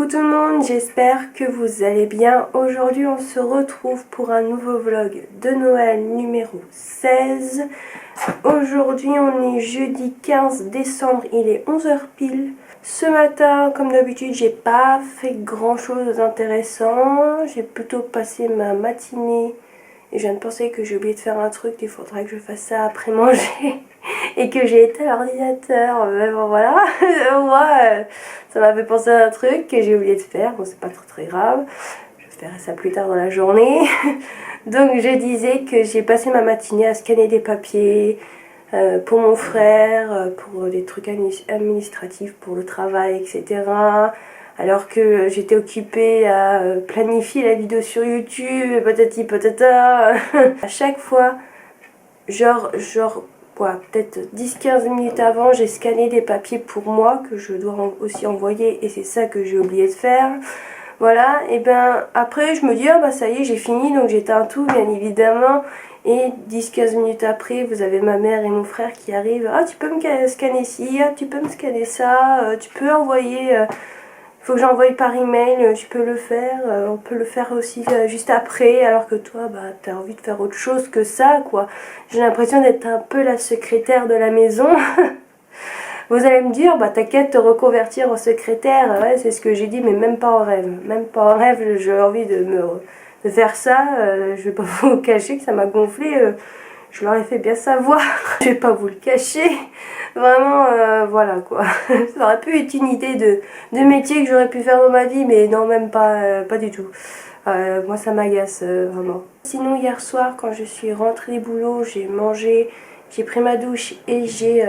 tout le monde, j'espère que vous allez bien. Aujourd'hui on se retrouve pour un nouveau vlog de Noël numéro 16. Aujourd'hui on est jeudi 15 décembre, il est 11 h pile. Ce matin, comme d'habitude, j'ai pas fait grand chose d'intéressant. J'ai plutôt passé ma matinée. Et je viens de penser que j'ai oublié de faire un truc, il faudrait que je fasse ça après manger. Et que j'ai éteint l'ordinateur. Mais bon, voilà. Moi, ça m'a fait penser à un truc que j'ai oublié de faire. Bon, c'est pas très grave. Je ferai ça plus tard dans la journée. Donc, je disais que j'ai passé ma matinée à scanner des papiers pour mon frère, pour des trucs administratifs, pour le travail, etc. Alors que j'étais occupée à planifier la vidéo sur YouTube, patati patata. À chaque fois, genre peut-être 10-15 minutes avant, j'ai scanné des papiers pour moi que je dois aussi envoyer et c'est ça que j'ai oublié de faire. Voilà, et ben après je me dis, ah bah ça y est, j'ai fini, donc j'éteins tout bien évidemment. Et 10-15 minutes après, vous avez ma mère et mon frère qui arrivent. Ah, tu peux me scanner ci, ah, tu peux me scanner ça, tu peux envoyer... faut que j'envoie par email, tu peux le faire, on peut le faire aussi juste après, alors que toi, bah, t'as envie de faire autre chose que ça, quoi. J'ai l'impression d'être un peu la secrétaire de la maison. Vous allez me dire, bah t'inquiète, te reconvertir en secrétaire, ouais, c'est ce que j'ai dit, mais même pas en rêve. Même pas en rêve, j'ai envie de faire ça, je vais pas vous cacher que ça m'a gonflé. Je leur ai fait bien savoir, je vais pas vous le cacher, vraiment voilà quoi. Ça aurait pu être une idée de métier que j'aurais pu faire dans ma vie, mais non, même pas, pas du tout. Moi ça m'agace vraiment. Sinon hier soir quand je suis rentrée du boulot, j'ai mangé, j'ai pris ma douche et j'ai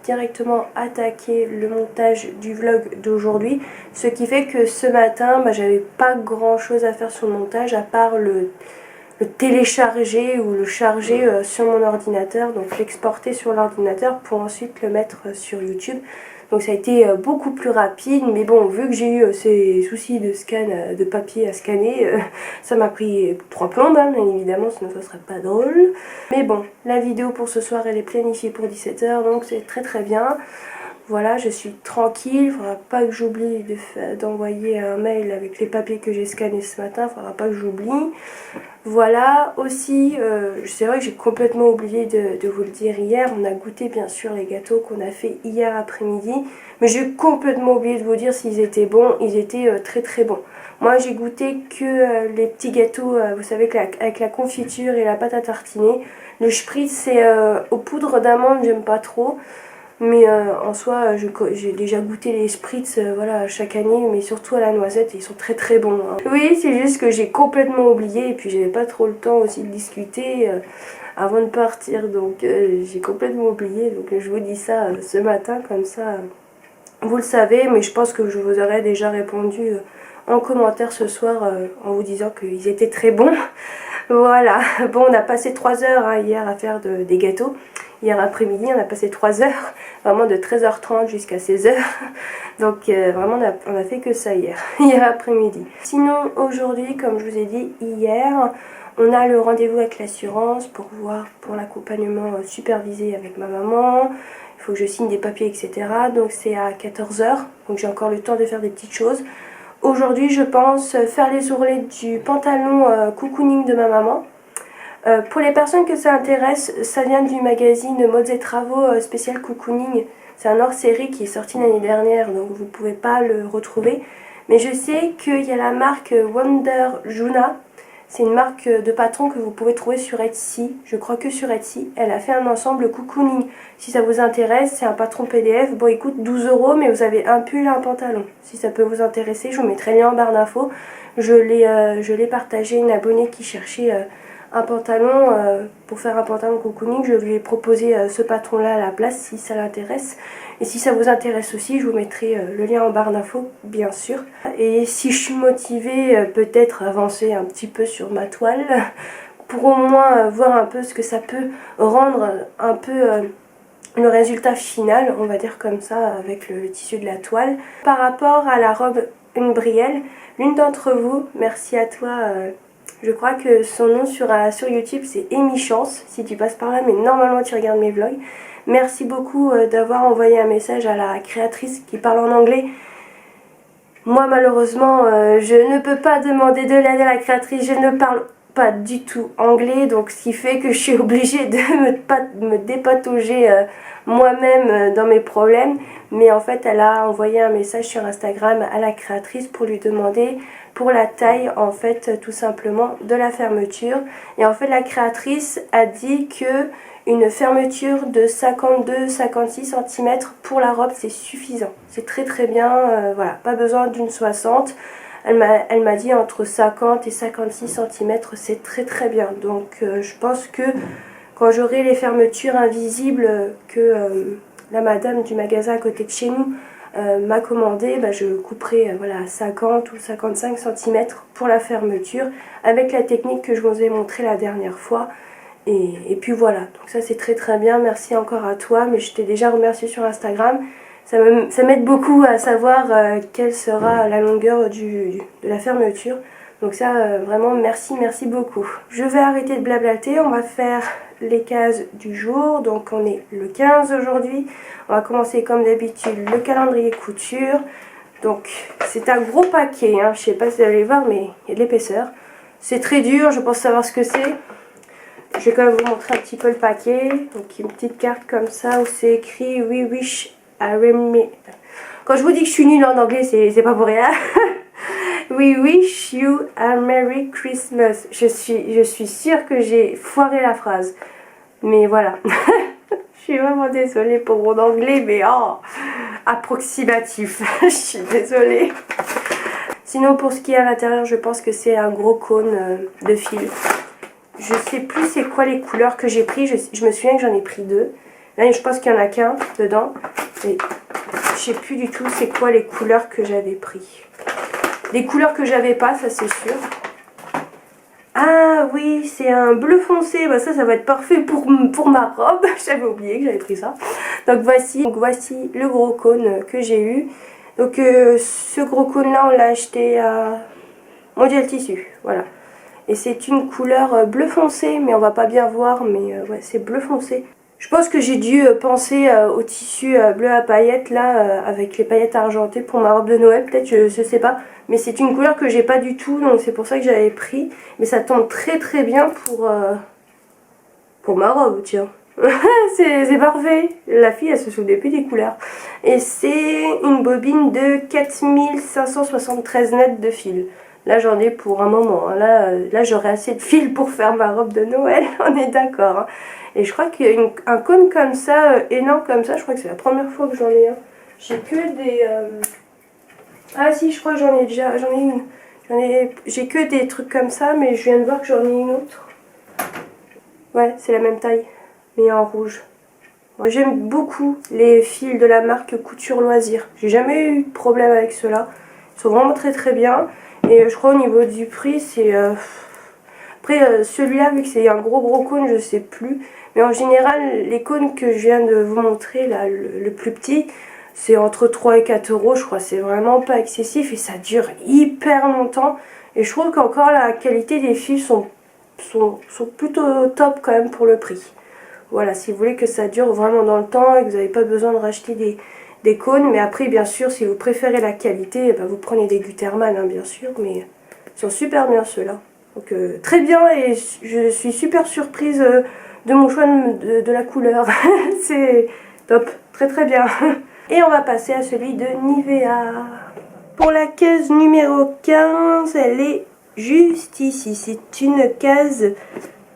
directement attaqué le montage du vlog d'aujourd'hui. Ce qui fait que ce matin, bah, j'avais pas grand chose à faire sur le montage à part le télécharger ou le charger sur mon ordinateur, donc l'exporter sur l'ordinateur pour ensuite le mettre sur YouTube. Donc ça a été beaucoup plus rapide, mais bon, vu que j'ai eu ces soucis de scan de papier à scanner, ça m'a pris 3 plombes, hein, bien évidemment, sinon ça serait pas drôle. Mais bon, la vidéo pour ce soir elle est planifiée pour 17 h, donc c'est très bien. Voilà, je suis tranquille, il ne faudra pas que j'oublie d'envoyer un mail avec les papiers que j'ai scannés ce matin, il ne faudra pas que j'oublie. Voilà, aussi, c'est vrai que j'ai complètement oublié de vous le dire hier, on a goûté bien sûr les gâteaux qu'on a fait hier après-midi, mais j'ai complètement oublié de vous dire s'ils étaient bons, ils étaient très bons. Moi j'ai goûté que les petits gâteaux, vous savez, avec la confiture et la pâte à tartiner. Le spritz c'est aux poudres d'amande, j'aime pas trop. Mais en soi, j'ai déjà goûté les spritz voilà, chaque année, mais surtout à la noisette, ils sont très bons. Hein. Oui, c'est juste que j'ai complètement oublié et puis j'avais pas trop le temps aussi de discuter avant de partir, donc j'ai complètement oublié. Donc je vous dis ça ce matin, comme ça, vous le savez, mais je pense que je vous aurais déjà répondu en commentaire ce soir en vous disant qu'ils étaient très bons. Voilà, bon, on a passé 3 heures hein, hier à faire des gâteaux. Hier après-midi, on a passé 3 heures, vraiment de 13h30 jusqu'à 16h. Donc vraiment, on a fait que ça hier, hier après-midi. Sinon, aujourd'hui, comme je vous ai dit hier, on a le rendez-vous avec l'assurance pour voir pour l'accompagnement supervisé avec ma maman. Il faut que je signe des papiers, etc. Donc c'est à 14 h, donc j'ai encore le temps de faire des petites choses. Aujourd'hui, je pense faire les ourlets du pantalon cocooning de ma maman. Pour les personnes que ça intéresse, ça vient du magazine Modes et Travaux spécial cocooning. C'est un hors-série qui est sorti l'année dernière, donc vous ne pouvez pas le retrouver. Mais je sais qu'il y a la marque Wonder Juna. C'est une marque de patron que vous pouvez trouver sur Etsy. Je crois que sur Etsy. Elle a fait un ensemble cocooning. Si ça vous intéresse, c'est un patron PDF. Bon, il coûte 12 € mais vous avez un pull et un pantalon. Si ça peut vous intéresser, je vous mettrai le lien en barre d'infos. Je l'ai partagé à une abonnée qui cherchait un pantalon pour faire un pantalon cocooning. Je lui ai proposé ce patron là à la place si ça l'intéresse, et si ça vous intéresse aussi, je vous mettrai le lien en barre d'infos bien sûr. Et si je suis motivée, peut-être avancer un petit peu sur ma toile pour au moins voir un peu ce que ça peut rendre, un peu le résultat final, on va dire comme ça, avec le tissu de la toile. Par rapport à la robe Umbrielle, l'une d'entre vous, merci à toi, je crois que son nom sur YouTube c'est Amy Chance, si tu passes par là, mais normalement tu regardes mes vlogs. Merci beaucoup d'avoir envoyé un message à la créatrice qui parle en anglais Moi malheureusement je ne peux pas demander de l'aide à la créatrice, je ne parle pas du tout anglais, donc ce qui fait que je suis obligée de me dépatauger moi-même dans mes problèmes. Mais en fait elle a envoyé un message sur Instagram à la créatrice pour lui demander pour la taille en fait tout simplement de la fermeture. Et en fait la créatrice a dit que une fermeture de 52-56 cm pour la robe c'est suffisant, c'est très très bien, voilà, pas besoin d'une 60. Elle m'a dit entre 50 et 56 cm c'est très très bien, donc je pense que quand j'aurai les fermetures invisibles que la madame du magasin à côté de chez nous m'a commandé, bah, je couperai voilà, 50 ou 55 cm pour la fermeture avec la technique que je vous ai montrée la dernière fois. Et puis voilà, donc ça c'est très très bien, merci encore à toi, mais je t'ai déjà remercié sur Instagram. Ça m'aide beaucoup à savoir quelle sera la longueur de la fermeture. Donc ça vraiment merci beaucoup. Je vais arrêter de blablater, on va faire les cases du jour. Donc on est le 15 aujourd'hui. On va commencer comme d'habitude le calendrier couture. Donc c'est un gros paquet, hein. Je sais pas si vous allez voir mais il y a de l'épaisseur. C'est très dur, je pense savoir ce que c'est. Je vais quand même vous montrer un petit peu le paquet. Donc une petite carte comme ça où c'est écrit We wish a Merry... Quand je vous dis que je suis nulle en anglais, c'est pas pour rien. We wish you a Merry Christmas. Je suis sûre que j'ai foiré la phrase. Mais voilà. Je suis vraiment désolée pour mon anglais, mais oh, approximatif. Je suis désolée. Sinon pour ce qui est à l'intérieur, je pense que c'est un gros cône de fil. Je sais plus c'est quoi les couleurs que j'ai pris. Je me souviens que j'en ai pris 2. Là, je pense qu'il n'y en a qu'un dedans. Et je sais plus du tout c'est quoi les couleurs que j'avais pris. Les couleurs que j'avais pas, ça c'est sûr. Ah oui, c'est un bleu foncé. Bah, ça va être parfait pour ma robe. J'avais oublié que j'avais pris ça. Donc voici le gros cône que j'ai eu. Donc ce gros cône là, on l'a acheté à Mondial Tissu. Voilà. Et c'est une couleur bleu foncé, mais on va pas bien voir, mais ouais, c'est bleu foncé. Je pense que j'ai dû penser au tissu bleu à paillettes, là, avec les paillettes argentées pour ma robe de Noël, peut-être, je sais pas. Mais c'est une couleur que j'ai pas du tout, donc c'est pour ça que j'avais pris. Mais ça tombe très très bien pour ma robe, tiens. C'est parfait. La fille, elle se souvenait plus des couleurs. Et c'est une bobine de 4573 nets de fil. Là j'en ai pour un moment, hein. Là j'aurai assez de fil pour faire ma robe de Noël, on est d'accord, hein. Et je crois qu'il y a un cône comme ça, énorme comme ça, je crois que c'est la première fois que j'en ai un. J'ai que des... Ah si, je crois que j'en ai déjà, j'en ai une. J'ai que des trucs comme ça, mais je viens de voir que j'en ai une autre. Ouais, c'est la même taille, mais en rouge. J'aime beaucoup les fils de la marque Couture Loisirs. J'ai jamais eu de problème avec ceux-là. Ils sont vraiment très très bien. Et je crois au niveau du prix, c'est... Après, celui-là, vu que c'est un gros cône, je sais plus. Mais en général, les cônes que je viens de vous montrer, là, le plus petit, c'est entre 3 et 4 euros. Je crois c'est vraiment pas excessif et ça dure hyper longtemps. Et je trouve qu'encore la qualité des fils sont plutôt top quand même pour le prix. Voilà, si vous voulez que ça dure vraiment dans le temps et que vous n'avez pas besoin de racheter des cônes. Mais après, bien sûr, si vous préférez la qualité, bah, vous prenez des Gutermann, hein, bien sûr. Mais ils sont super bien ceux-là. Donc très bien, et je suis super surprise de mon choix de la couleur. C'est top, très très bien. Et on va passer à celui de Nivea. Pour la case numéro 15, elle est juste ici. C'est une case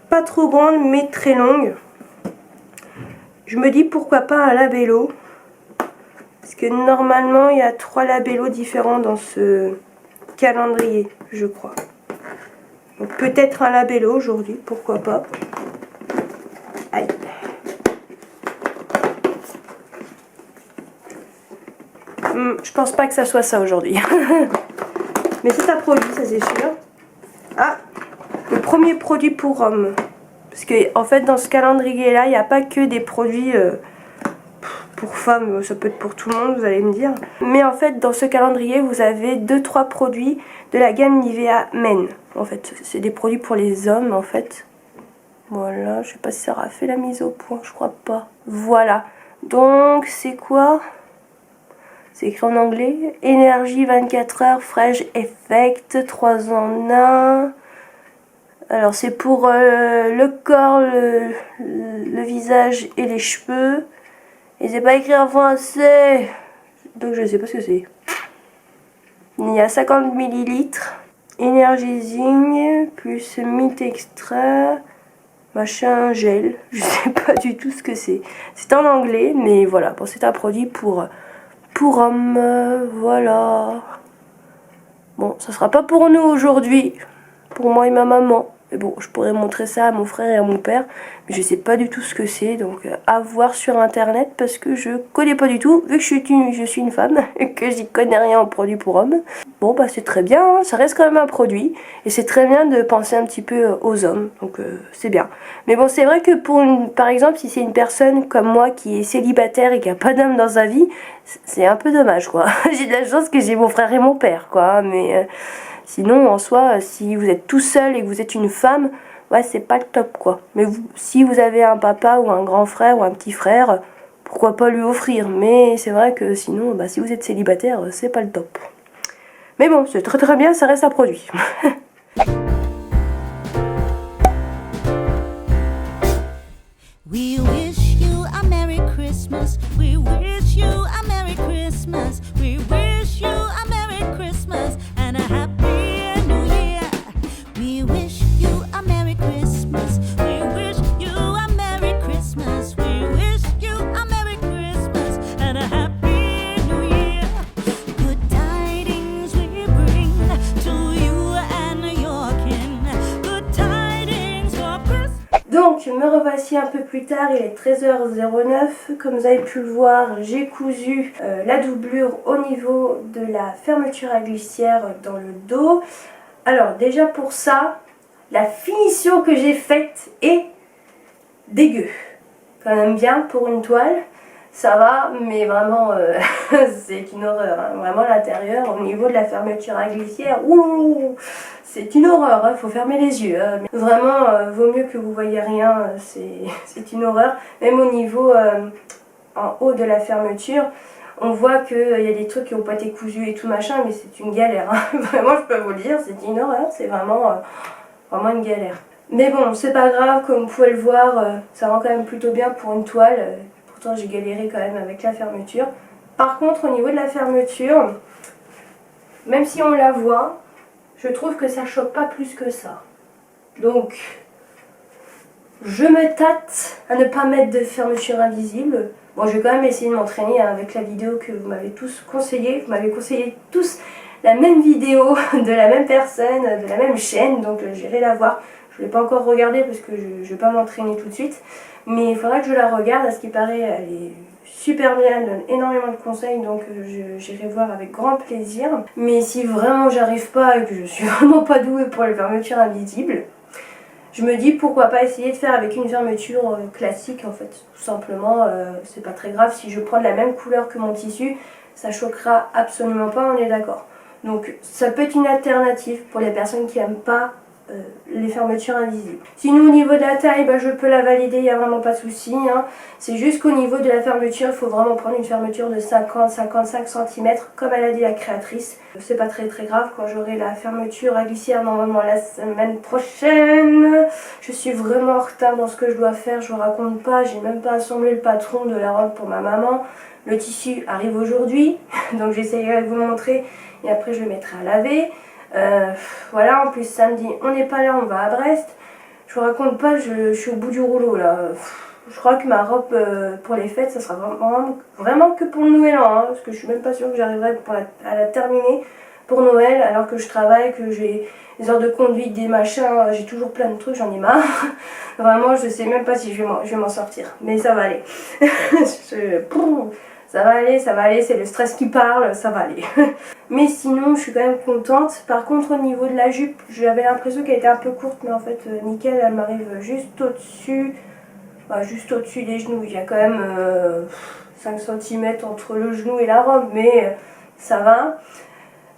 pas trop grande mais très longue. Je me dis pourquoi pas un labello. Parce que normalement il y a 3 labellos différents dans ce calendrier, je crois. Donc peut-être un labello aujourd'hui, pourquoi pas. Aïe. Je pense pas que ça soit ça aujourd'hui. Mais c'est un produit, ça c'est sûr. Ah, le premier produit pour homme. Parce que en fait dans ce calendrier là, il n'y a pas que des produits pour femmes, ça peut être pour tout le monde, vous allez me dire. Mais en fait dans ce calendrier, vous avez 2-3 produits de la gamme Nivea Men. En fait, c'est des produits pour les hommes en fait. Voilà, je sais pas si ça aura fait la mise au point, je crois pas. Voilà, donc c'est quoi? C'est écrit en anglais. Énergie 24 heures, Fresh Effect, 3 en 1. Alors c'est pour le corps, le visage et les cheveux. Et c'est pas écrit en français. Donc je sais pas ce que c'est. Il y a 50 ml. Energizing, plus Mint Extra, machin gel. Je sais pas du tout ce que c'est. C'est en anglais, mais voilà. Bon, c'est un produit pour hommes. Voilà. Bon, ça sera pas pour nous aujourd'hui. Pour moi et ma maman. Mais bon, je pourrais montrer ça à mon frère et à mon père. Mais je sais pas du tout ce que c'est. Donc à voir sur internet parce que je connais pas du tout. Vu que je suis une femme et que j'y connais rien en produits pour hommes. Bon bah c'est très bien, hein, ça reste quand même un produit. Et c'est très bien de penser un petit peu aux hommes. Donc c'est bien. Mais bon c'est vrai que par exemple si c'est une personne comme moi qui est célibataire et qui a pas d'homme dans sa vie. C'est un peu dommage quoi. J'ai de la chance que j'ai mon frère et mon père quoi. Mais... sinon, en soi, si vous êtes tout seul et que vous êtes une femme, ouais, c'est pas le top, quoi. Mais si vous avez un papa ou un grand frère ou un petit frère, pourquoi pas lui offrir. Mais c'est vrai que sinon, bah, si vous êtes célibataire, c'est pas le top. Mais bon, c'est très très bien, ça reste un produit. We wish you a Merry Christmas. We wish you a Merry Christmas. We wish you a Merry Christmas and a Happy New Year. We wish you a Merry Christmas. We wish you a Merry Christmas. We wish you a Merry Christmas and a Happy New Year. Good tidings we bring to you and your kin. Good tidings for Christmas. Donc, me revoici un peu plus tard, il est 13h09. Comme vous avez pu le voir, j'ai cousu la doublure au niveau de la fermeture à glissière dans le dos. Alors, déjà pour ça, la finition que j'ai faite est dégueu. Quand même bien pour une toile, ça va, mais vraiment, c'est une horreur. Hein. Vraiment, l'intérieur, au niveau de la fermeture à glissière, ouh, c'est une horreur, hein. Faut fermer les yeux. Hein. Vraiment, vaut mieux que vous voyez rien, c'est une horreur. Même au niveau, en haut de la fermeture, on voit qu'il y a des trucs qui n'ont pas été cousus et tout machin, mais c'est une galère. Hein. Vraiment, je peux vous le dire, c'est une horreur, c'est vraiment, vraiment une galère. Mais bon, c'est pas grave, comme vous pouvez le voir, ça rend quand même plutôt bien pour une toile. Pourtant, j'ai galéré quand même avec la fermeture. Par contre, au niveau de la fermeture, même si on la voit, je trouve que ça choque pas plus que ça. Donc, je me tâte à ne pas mettre de fermeture invisible. Bon, je vais quand même essayer de m'entraîner avec la vidéo que vous m'avez tous conseillé. Vous m'avez conseillé tous la même vidéo de la même personne, de la même chaîne. Donc, j'irai la voir. Je ne l'ai pas encore regardée parce que je ne vais pas m'entraîner tout de suite. Mais il faudra que je la regarde. À ce qui paraît, elle est super bien, elle donne énormément de conseils. Donc j'irai voir avec grand plaisir. Mais si vraiment j'arrive pas et que je suis vraiment pas douée pour les fermetures invisibles, je me dis pourquoi pas essayer de faire avec une fermeture classique en fait. Tout simplement, c'est pas très grave. Si je prends de la même couleur que mon tissu, ça choquera absolument pas, on est d'accord. Donc ça peut être une alternative pour les personnes qui n'aiment pas les fermetures invisibles. Sinon au niveau de la taille, bah, je peux la valider, il n'y a vraiment pas de souci. Hein. C'est juste qu'au niveau de la fermeture, il faut vraiment prendre une fermeture de 50-55 cm comme elle a dit la créatrice. C'est pas très grave quand j'aurai la fermeture à glissière normalement la semaine prochaine. Je suis vraiment en retard dans ce que je dois faire, je vous raconte pas, j'ai même pas assemblé le patron de la robe pour ma maman. Le tissu arrive aujourd'hui, donc j'essayerai de vous le montrer et après je le mettrai à laver. Voilà, en plus samedi on n'est pas là, on va à Brest. Je vous raconte pas, je suis au bout du rouleau là. Je crois que ma robe pour les fêtes ça sera vraiment que pour le nouvel an, hein, parce que je suis même pas sûre que j'arriverai à la terminer pour Noël alors que je travaille, que j'ai des heures de conduite, des machins, j'ai toujours plein de trucs, j'en ai marre. Vraiment je sais même pas si je vais m'en sortir, mais ça va aller. Ça va aller, c'est le stress qui parle, ça va aller. Mais sinon, je suis quand même contente. Par contre, au niveau de la jupe, j'avais l'impression qu'elle était un peu courte, mais en fait, nickel, elle m'arrive juste au-dessus. Bah, juste au-dessus des genoux. Il y a quand même 5 cm entre le genou et la robe, mais ça va.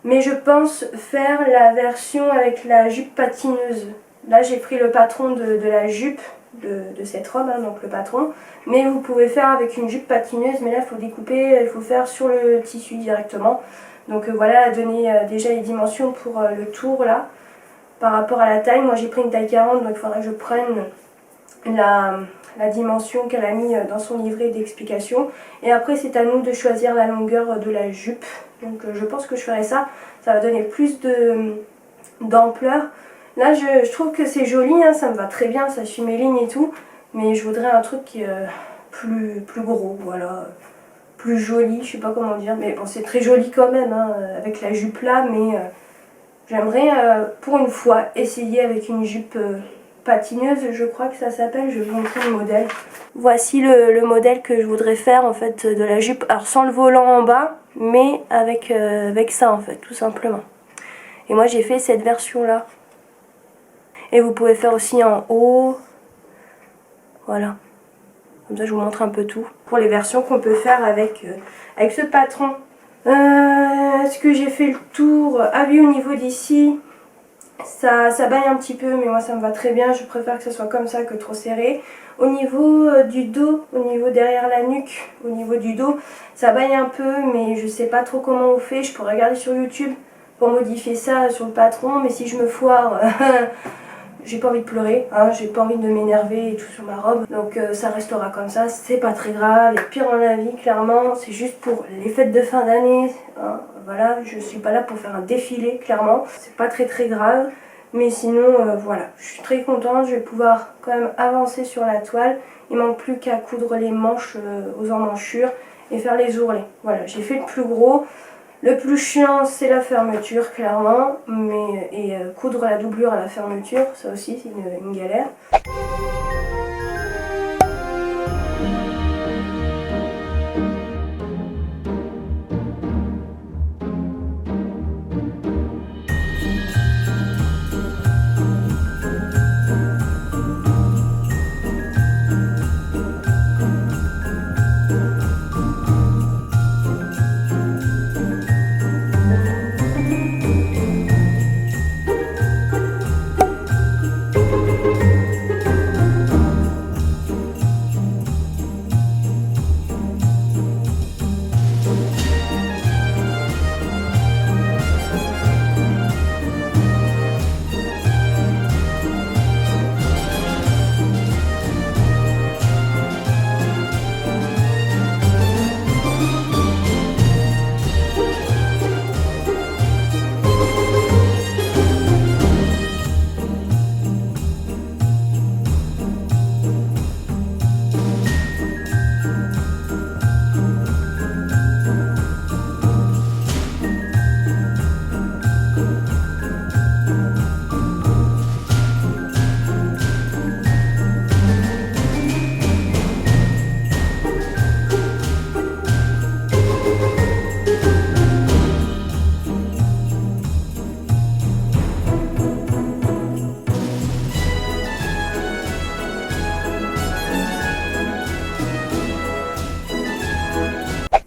Mais je pense faire la version avec la jupe patineuse. Là, j'ai pris le patron de la jupe. de cette robe, hein, donc le patron. Mais vous pouvez faire avec une jupe patineuse, mais là il faut découper, il faut faire sur le tissu directement. Donc voilà, donner déjà les dimensions pour le tour là. Par rapport à la taille, moi j'ai pris une taille 40, donc il faudrait que je prenne la dimension qu'elle a mis dans son livret d'explication. Et après c'est à nous de choisir la longueur de la jupe. Donc je pense que je ferai ça. Ça va donner plus d'ampleur. Là je trouve que c'est joli, hein, ça me va très bien, ça suit mes lignes et tout. Mais je voudrais un truc plus gros, voilà. Plus joli, je sais pas comment dire. Mais bon, c'est très joli quand même, hein, avec la jupe là. Mais j'aimerais pour une fois essayer avec une jupe patineuse, je crois que ça s'appelle. Je vais vous montrer le modèle. Voici le modèle que je voudrais faire en fait de la jupe. Alors sans le volant en bas, mais avec ça en fait, tout simplement. Et moi j'ai fait cette version là. Et vous pouvez faire aussi en haut. Voilà. Comme ça je vous montre un peu tout. Pour les versions qu'on peut faire avec ce patron. Est-ce que j'ai fait le tour? Ah oui, au niveau d'ici, ça baille un petit peu, mais moi ça me va très bien. Je préfère que ce soit comme ça que trop serré. Au niveau du dos, au niveau derrière la nuque, au niveau du dos, ça baille un peu, mais je sais pas trop comment on fait. Je pourrais regarder sur YouTube pour modifier ça sur le patron, mais si je me foire, j'ai pas envie de pleurer, hein, j'ai pas envie de m'énerver et tout sur ma robe. Donc ça restera comme ça, c'est pas très grave. Et pire dans la vie, clairement, c'est juste pour les fêtes de fin d'année. Hein, voilà, je suis pas là pour faire un défilé, clairement. C'est pas très grave. Mais sinon, voilà, je suis très contente. Je vais pouvoir quand même avancer sur la toile. Il manque plus qu'à coudre les manches aux emmanchures et faire les ourlets. Voilà, j'ai fait le plus gros. Le plus chiant c'est la fermeture clairement, et coudre la doublure à la fermeture, ça aussi c'est une galère.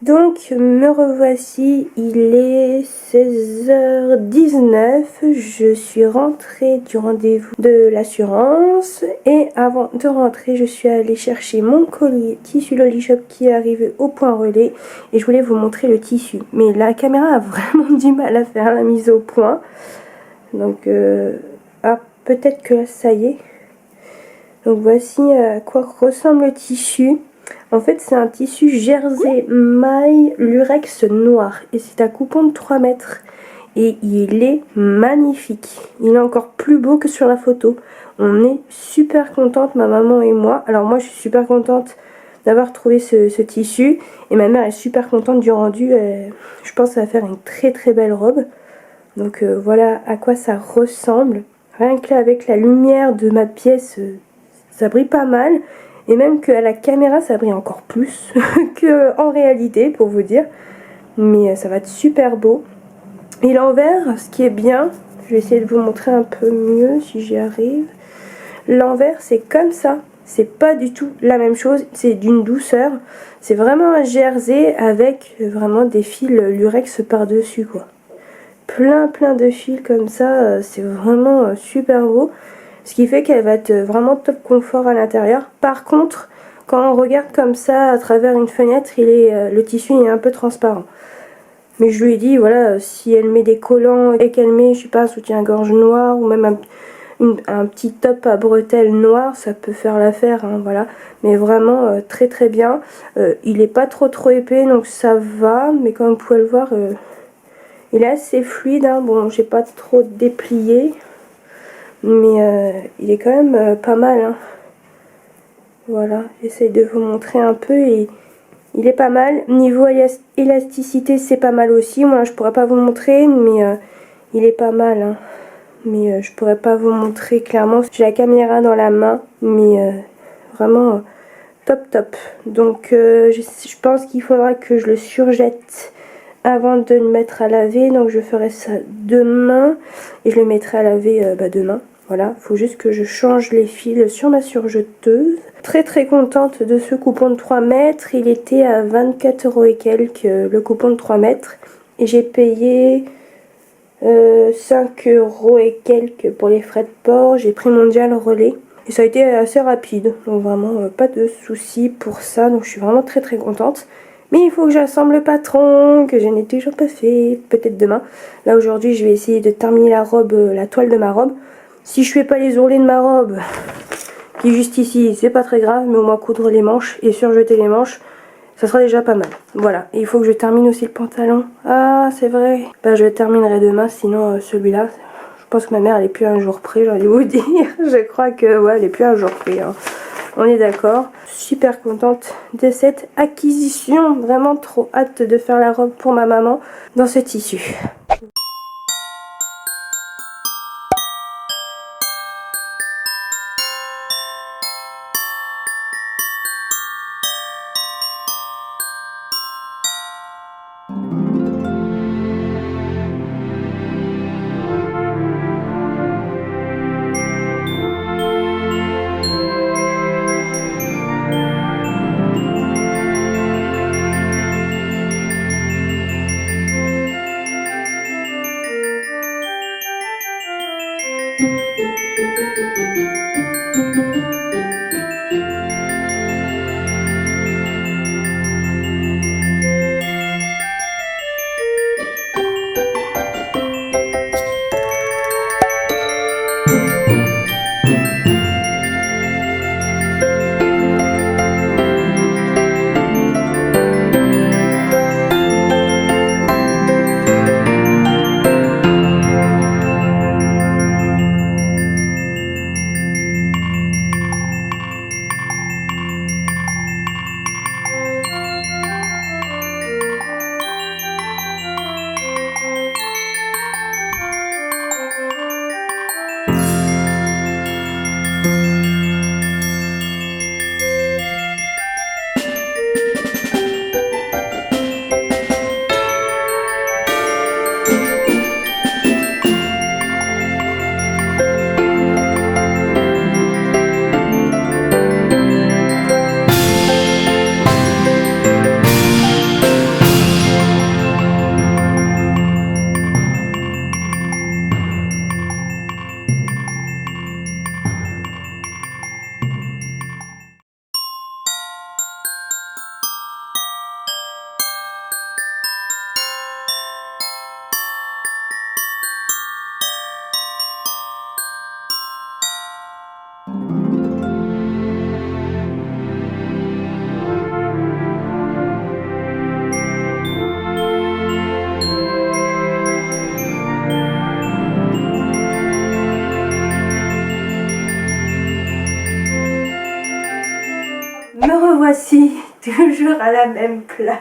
Donc me revoici, il est 16h19, je suis rentrée du rendez-vous de l'assurance et avant de rentrer je suis allée chercher mon colis tissu Loli Shop qui est arrivé au point relais et je voulais vous montrer le tissu. Mais la caméra a vraiment du mal à faire la mise au point, donc peut-être que ça y est. Donc voici à quoi ressemble le tissu. En fait c'est un tissu jersey maille lurex noir et c'est un coupon de 3 mètres et il est magnifique. Il est encore plus beau que sur la photo. On est super contente, ma maman et moi. Alors moi je suis super contente d'avoir trouvé ce tissu et ma mère est super contente du rendu. Je pense que ça va faire une très belle robe. Donc voilà à quoi ça ressemble. Rien que là avec la lumière de ma pièce, ça brille pas mal. Et même qu'à la caméra ça brille encore plus qu'en réalité pour vous dire. Mais ça va être super beau. Et l'envers, ce qui est bien, je vais essayer de vous montrer un peu mieux si j'y arrive. L'envers c'est comme ça. C'est pas du tout la même chose, c'est d'une douceur. C'est vraiment un jersey avec vraiment des fils lurex par dessus quoi. Plein de fils comme ça, c'est vraiment super beau. Ce qui fait qu'elle va être vraiment top confort à l'intérieur. Par contre, quand on regarde comme ça à travers une fenêtre, le tissu est un peu transparent. Mais je lui ai dit, voilà, si elle met des collants et qu'elle met, je sais pas, un soutien-gorge noir ou même un petit top à bretelles noires, ça peut faire l'affaire, hein, voilà. Mais vraiment très très bien. Il est pas trop épais, donc ça va. Mais comme vous pouvez le voir, il est assez fluide. Hein. Bon, j'ai pas trop déplié, mais il est quand même pas mal. Hein. Voilà, j'essaie de vous montrer un peu et il est pas mal. Niveau élasticité, c'est pas mal aussi. Moi, je pourrais pas vous montrer, mais il est pas mal. Hein. Mais je pourrais pas vous montrer clairement. J'ai la caméra dans la main, mais vraiment top. Donc, je pense qu'il faudra que je le surjette avant de le mettre à laver. Donc, je ferai ça demain et je le mettrai à laver demain. Voilà, faut juste que je change les fils sur ma surjeteuse. Très contente de ce coupon de 3 mètres. Il était à 24 € et quelques, le coupon de 3 mètres. Et j'ai payé 5 € et quelques pour les frais de port. J'ai pris Mondial Relais. Et ça a été assez rapide. Donc vraiment pas de soucis pour ça. Donc je suis vraiment très contente. Mais il faut que j'assemble le patron, que je n'ai toujours pas fait. Peut-être demain. Là aujourd'hui je vais essayer de terminer la robe, la toile de ma robe. Si je fais pas les ourlets de ma robe, qui est juste ici, c'est pas très grave, mais au moins coudre les manches et surjeter les manches, ça sera déjà pas mal. Voilà, et il faut que je termine aussi le pantalon. Ah, c'est vrai. Bah, je le terminerai demain, sinon celui-là, je pense que ma mère, elle est plus à un jour près, j'ai envie de vous dire. Je crois que, ouais, elle est plus à un jour près. Hein. On est d'accord. Super contente de cette acquisition. Vraiment trop hâte de faire la robe pour ma maman dans ce tissu. Me revoici toujours à la même place.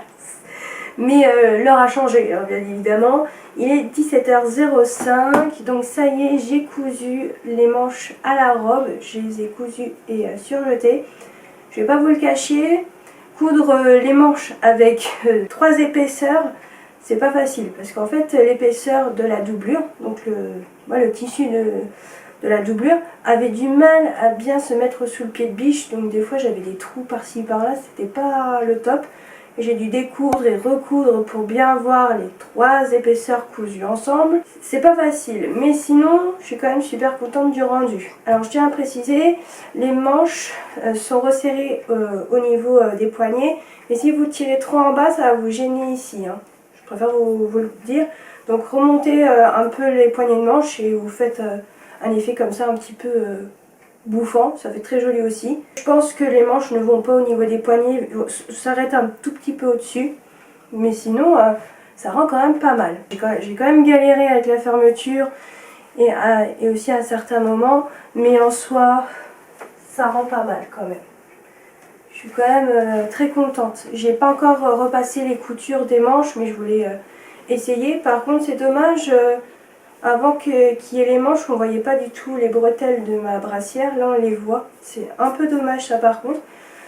Mais l'heure a changé, hein, bien évidemment. Il est 17h05, donc ça y est, j'ai cousu les manches à la robe. Je les ai cousues et surjetées. Je vais pas vous le cacher, coudre les manches avec 3 épaisseurs, c'est pas facile. Parce qu'en fait, l'épaisseur de la doublure, donc le tissu de la doublure, avait du mal à bien se mettre sous le pied de biche. Donc des fois, j'avais des trous par-ci par-là, c'était pas le top. J'ai dû découdre et recoudre pour bien avoir les 3 épaisseurs cousues ensemble. C'est pas facile, mais sinon je suis quand même super contente du rendu. Alors je tiens à préciser, les manches sont resserrées au niveau des poignets, mais si vous tirez trop en bas, ça va vous gêner ici, hein. Je préfère vous le dire. Donc remontez un peu les poignées de manche et vous faites un effet comme ça un petit peu bouffant, ça fait très joli aussi. Je pense que les manches ne vont pas au niveau des poignets, s'arrêtent un tout petit peu au-dessus, mais sinon ça rend quand même pas mal. J'ai quand même galéré avec la fermeture et aussi à certains moments, mais en soi ça rend pas mal quand même. Je suis quand même très contente. J'ai pas encore repassé les coutures des manches, mais je voulais essayer. Par contre c'est dommage, avant qu'il y ait les manches, on ne voyait pas du tout les bretelles de ma brassière. Là, on les voit. C'est un peu dommage, ça, par contre.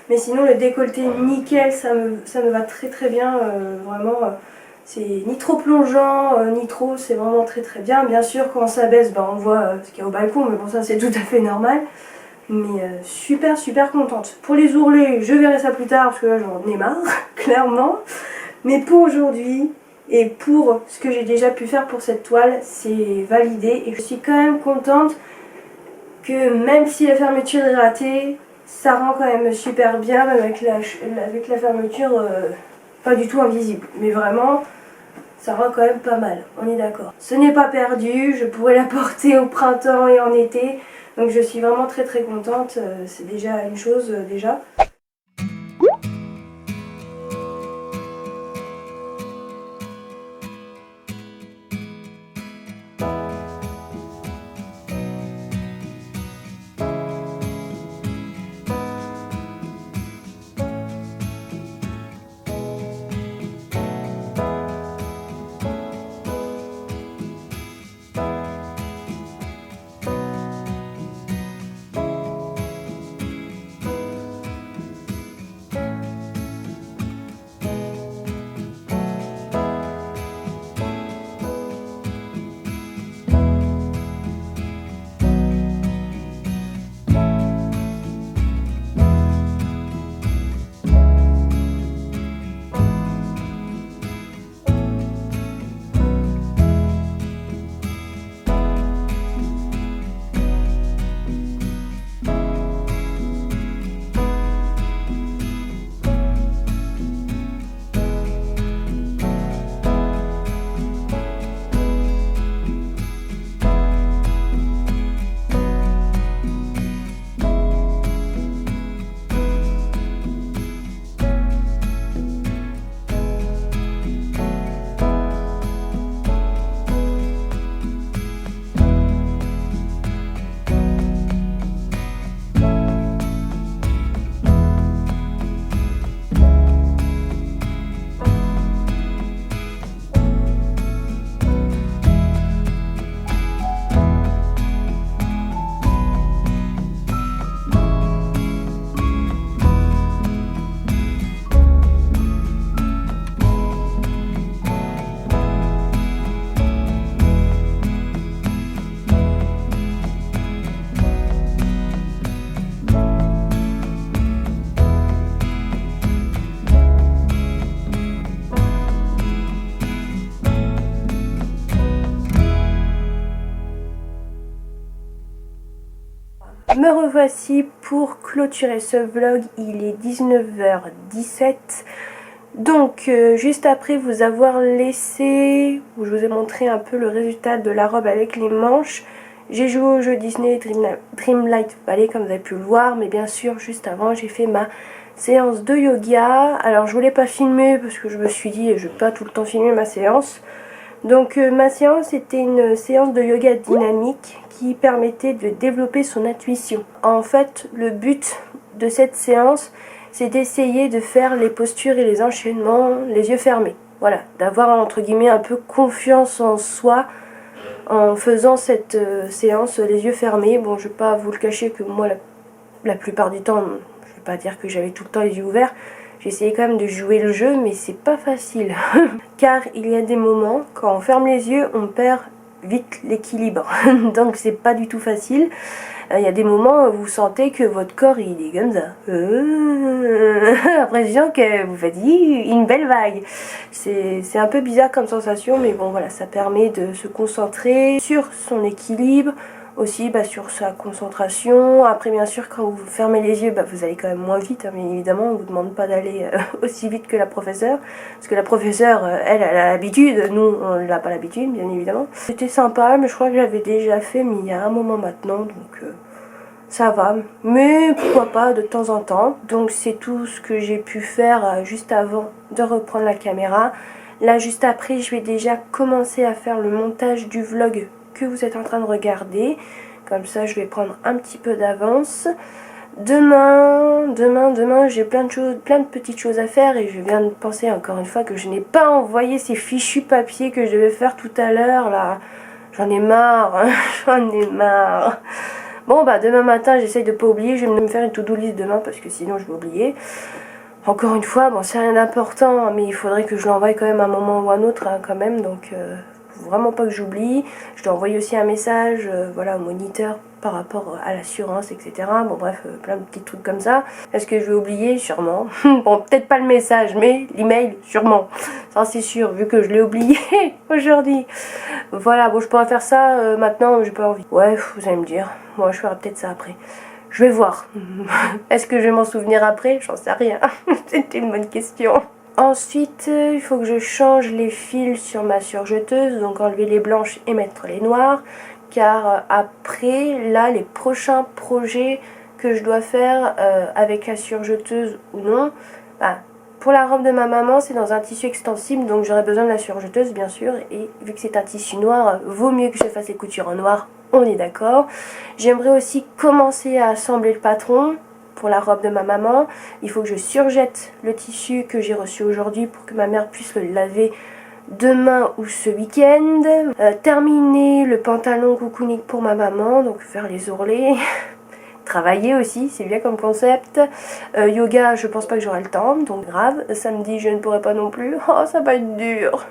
Mais sinon, le décolleté, nickel, ça me va très très bien. Vraiment, c'est ni trop plongeant, ni trop, c'est vraiment très très bien. Bien sûr, quand ça baisse, on voit ce qu'il y a au balcon, mais bon, ça, c'est tout à fait normal. Mais super super contente. Pour les ourlets, je verrai ça plus tard, parce que là, j'en ai marre, clairement. Mais pour aujourd'hui... Et pour ce que j'ai déjà pu faire pour cette toile, c'est validé. Et je suis quand même contente que même si la fermeture est ratée, ça rend quand même super bien, même avec la fermeture pas du tout invisible. Mais vraiment, ça rend quand même pas mal, on est d'accord. Ce n'est pas perdu, je pourrais la porter au printemps et en été. Donc je suis vraiment très très contente, c'est déjà une chose déjà. Me revoici pour clôturer ce vlog, il est 19h17. Donc juste après vous avoir laissé, où je vous ai montré un peu le résultat de la robe avec les manches, j'ai joué au jeu Disney Dreamlight Valley comme vous avez pu le voir, mais bien sûr juste avant j'ai fait ma séance de yoga. Alors je voulais pas filmer parce que je me suis dit je vais pas tout le temps filmer ma séance. Donc ma séance était une séance de yoga dynamique qui permettait de développer son intuition. En fait, le but de cette séance, c'est d'essayer de faire les postures et les enchaînements les yeux fermés. Voilà, d'avoir entre guillemets un peu confiance en soi en faisant cette séance les yeux fermés. Bon, je vais pas vous le cacher que moi, la plupart du temps, je vais pas dire que j'avais tout le temps les yeux ouverts. J'essayais quand même de jouer le jeu, mais c'est pas facile. Car il y a des moments, quand on ferme les yeux, on perd vite l'équilibre. Donc c'est pas du tout facile. Il y a des moments où vous sentez que votre corps il est comme ça. L'impression que vous faites une belle vague. C'est un peu bizarre comme sensation, mais bon voilà, ça permet de se concentrer sur son équilibre, aussi sur sa concentration. Après bien sûr quand vous fermez les yeux vous allez quand même moins vite, mais évidemment on ne vous demande pas d'aller aussi vite que la professeure, parce que la professeure elle a l'habitude, nous on n'a pas l'habitude bien évidemment. C'était sympa, mais je crois que j'avais déjà fait, mais il y a un moment maintenant, donc ça va, mais pourquoi pas de temps en temps. Donc c'est tout ce que j'ai pu faire juste avant de reprendre la caméra. Là juste après je vais déjà commencer à faire le montage du vlog que vous êtes en train de regarder. Comme ça je vais prendre un petit peu d'avance. Demain j'ai plein de petites choses à faire, et je viens de penser encore une fois que je n'ai pas envoyé ces fichus papiers que je devais faire tout à l'heure là. J'en ai marre, j'en ai marre. Bon demain matin j'essaye de pas oublier, je vais me faire une to-do list demain parce que sinon je vais oublier. Encore une fois, c'est rien d'important, mais il faudrait que je l'envoie quand même à un moment ou à un autre quand même, donc faut vraiment pas que j'oublie. Je dois envoyer aussi un message voilà, au moniteur par rapport à l'assurance, etc. Bon bref, plein de petits trucs comme ça. Est-ce que je vais oublier? Sûrement. Bon, peut-être pas le message, mais l'email, sûrement. Ça c'est sûr, vu que je l'ai oublié aujourd'hui. Voilà, bon je pourrais faire ça maintenant, mais j'ai pas envie. Ouais, vous allez me dire. Moi je ferai peut-être ça après. Je vais voir. Est-ce que je vais m'en souvenir après? J'en sais rien. C'était une bonne question. Ensuite, il faut que je change les fils sur ma surjeteuse. Donc enlever les blanches et mettre les noirs. Car après, là, les prochains projets que je dois faire avec la surjeteuse ou non, pour la robe de ma maman, c'est dans un tissu extensible, donc j'aurai besoin de la surjeteuse bien sûr. Et vu que c'est un tissu noir, vaut mieux que je fasse les coutures en noir, on est d'accord. J'aimerais aussi commencer à assembler le patron pour la robe de ma maman. Il faut que je surjette le tissu que j'ai reçu aujourd'hui pour que ma mère puisse le laver demain ou ce week-end. Terminer le pantalon cocooning pour ma maman, donc faire les ourlets. Travailler aussi, c'est bien comme concept. Yoga, je pense pas que j'aurai le temps, donc grave. Samedi, je ne pourrai pas non plus. Oh, ça va être dur.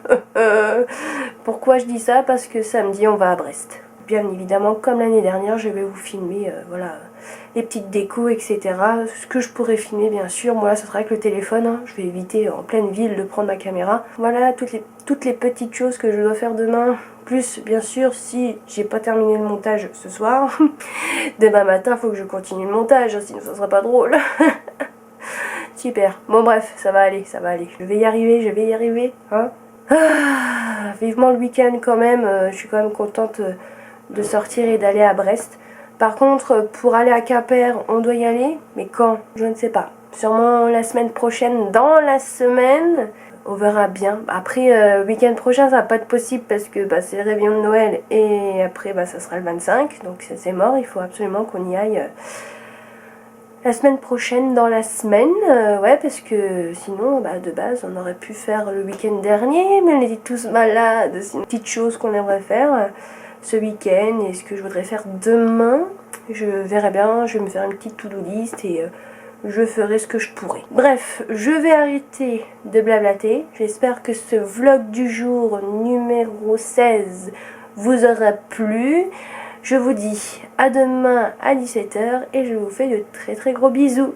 Pourquoi je dis ça? Parce que samedi, on va à Brest. Bien évidemment, comme l'année dernière, je vais vous filmer voilà, les petites décos, etc. Ce que je pourrais filmer, bien sûr. Moi, là, ce sera avec le téléphone. Hein. Je vais éviter en pleine ville de prendre ma caméra. Voilà, toutes les petites choses que je dois faire demain. Plus, bien sûr, si j'ai pas terminé le montage ce soir, demain matin, il faut que je continue le montage, sinon ça sera pas drôle. Super. Bon, bref, ça va aller, ça va aller. Je vais y arriver, hein. Vivement le week-end quand même. Je suis quand même contente de sortir et d'aller à Brest. Par contre, pour aller à Quimper, on doit y aller. Mais quand? Je ne sais pas. Sûrement la semaine prochaine, dans la semaine. On verra bien. Après, week-end prochain, ça va pas être possible parce que c'est le réveillon de Noël. Et après, ça sera le 25. Donc c'est mort. Il faut absolument qu'on y aille la semaine prochaine, dans la semaine. Ouais, parce que sinon, de base, on aurait pu faire le week-end dernier. Mais on était tous malades. C'est une petite chose qu'on aimerait faire ce week-end. Et ce que je voudrais faire demain, je verrai bien. Je vais me faire une petite to-do list et je ferai ce que je pourrai. Bref, je vais arrêter de blablater. J'espère que ce vlog du jour numéro 16 vous aura plu. Je vous dis à demain à 17 h et je vous fais de très très gros bisous.